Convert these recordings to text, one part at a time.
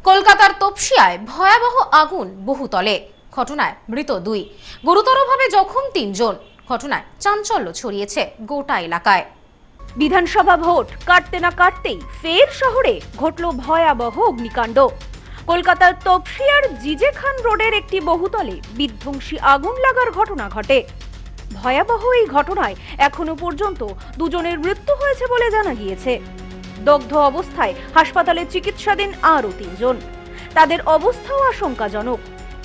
কলকাতার তপসিয়ায় ভয়াবহ আগুন বহুতলে, ঘটনায় মৃত 2, গুরুতরভাবে জখম 3 জন। ঘটনায় চাঞ্চল্য ছড়িয়েছে গোটা এলাকায়। বিধানসভা ভোট কাটতে না কাটতেই ফের শহরে ঘটল ভয়াবহ অগ্নিকাণ্ড। কলকাতার তপসিয়ার জিজে খান রোডের একটি বহুতলে বিধ্বংসী আগুন লাগার ঘটনা ঘটে। ভয়াবহ এই ঘটনায় এখনো পর্যন্ত 2 জনের মৃত্যু হয়েছে বলে জানা গিয়েছে। দগ্ধ অবস্থায় হাসপাতালে চিকিৎসাধীন আরও 3 জন। তাদের অবস্থাও আশঙ্কাজনক।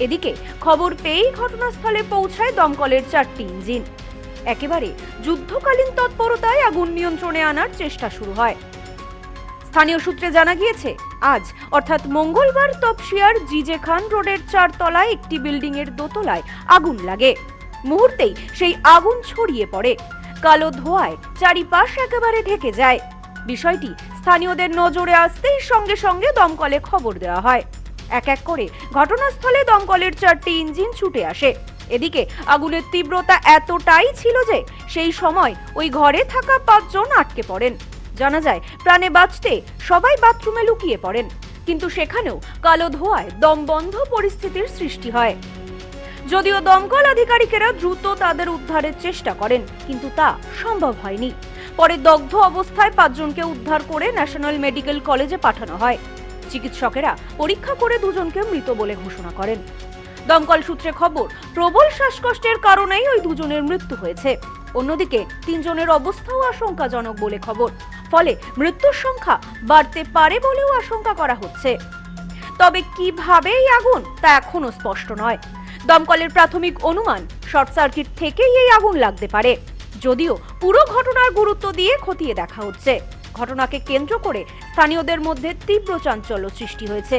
এদিকে খবর পেয়েই ঘটনাস্থলে পৌঁছায় দমকলের 4টি ইঞ্জিন। একেবারে যুদ্ধকালীন তৎপরতায় আগুন নিয়ন্ত্রণে আনার চেষ্টা শুরু হয়। স্থানীয় সূত্রে জানা গিয়েছে, আজ অর্থাৎ মঙ্গলবার তপসিয়ার জিজে খান রোডের 4 তলায় একটি বিল্ডিং এর দোতলায় আগুন লাগে। মুহূর্তেই সেই আগুন ছড়িয়ে পড়ে। কালো ধোঁয়ায় চারিপাশ একেবারে ঢেকে যায়। বিষয়টি স্থানীয়দের নজরে আসতেই সঙ্গে সঙ্গে দমকলে খবর দেওয়া হয়। এক এক করে ঘটনাস্থলে দমকলের 4টি ইঞ্জিন ছুটে আসে। এদিকে আগুনের তীব্রতা এতটাই ছিল যে সেই সময় ওই ঘরে থাকা 5 জন আটকে পড়েন। জানা যায়, প্রাণে বাঁচতে সবাই বাথরুমে লুকিয়ে পড়েন, কিন্তু সেখানেও কালো ধোঁয়ায় দমবন্ধ পরিস্থিতির সৃষ্টি হয়। যদিও দমকল আধিকারিকেরা দ্রুত তাদের উদ্ধারের চেষ্টা করেন, কিন্তু তা সম্ভব হয়নি। পরে দগ্ধ অবস্থায় 5 জনকে উদ্ধার করে ন্যাশনাল মেডিকেল কলেজে পাঠানো হয়। চিকিৎসকেরা পরীক্ষা করে 2 জনকে মৃত বলে ঘোষণা করেন। দমকল সূত্রে খবর, প্রবল শ্বাসকষ্টের কারণেই ওই 2 জনের মৃত্যু হয়েছে। অন্যদিকে 3 জনের অবস্থাও আশঙ্কাজনক বলে খবর। ফলে মৃত্যুর সংখ্যা বাড়তে পারে বলেও আশঙ্কা করা হচ্ছে। তবে কিভাবে এই আগুন তা এখনো স্পষ্ট নয়। দমকলের প্রাথমিক অনুমান, শর্ট সার্কিট থেকেই এই আগুন লাগতে পারে। যদিও পুরো ঘটনার গুরুত্ব দিয়ে খতিয়ে দেখা হচ্ছে। ঘটনাকে কেন্দ্র করে স্থানীয়দের মধ্যে তীব্র চাঞ্চল্য সৃষ্টি হয়েছে।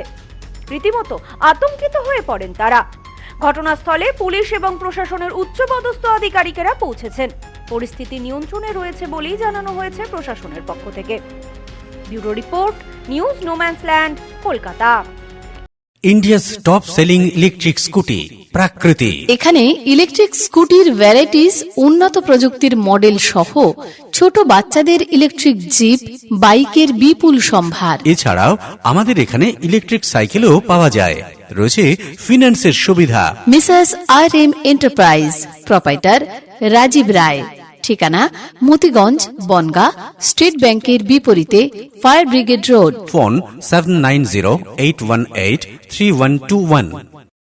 রীতিমতো আতঙ্কিত হয়ে পড়েন তারা। ঘটনাস্থলে পুলিশ এবং প্রশাসনের উচ্চপদস্থ আধিকারিকেরা পৌঁছেছেন। পরিস্থিতি নিয়ন্ত্রণে রয়েছে বলেই জানানো হয়েছে প্রশাসনের পক্ষ থেকে। Bureau report, news no man's land, Kolkata. India's top selling electric scooty Prakriti. এখানে ইলেকট্রিক স্কুটির ভ্যারাইটিস, উন্নত প্রযুক্তির মডেল সহ ছোট বাচ্চাদের ইলেকট্রিক জিপ, বাইকের বিপুল সম্ভার। এছাড়াও আমাদের এখানে ইলেকট্রিক সাইকেলও পাওয়া যায়। রয়েছে ফিন্যান্সের সুবিধা। Mrs RM enterprise, proprietor Rajib Roy. ঠিকানা মতিগঞ্জ, বনগাঁ, স্টেট ব্যাংকের বিপরীতে, ফায়ার ব্রিগেড রোড। ফোন 7908183121।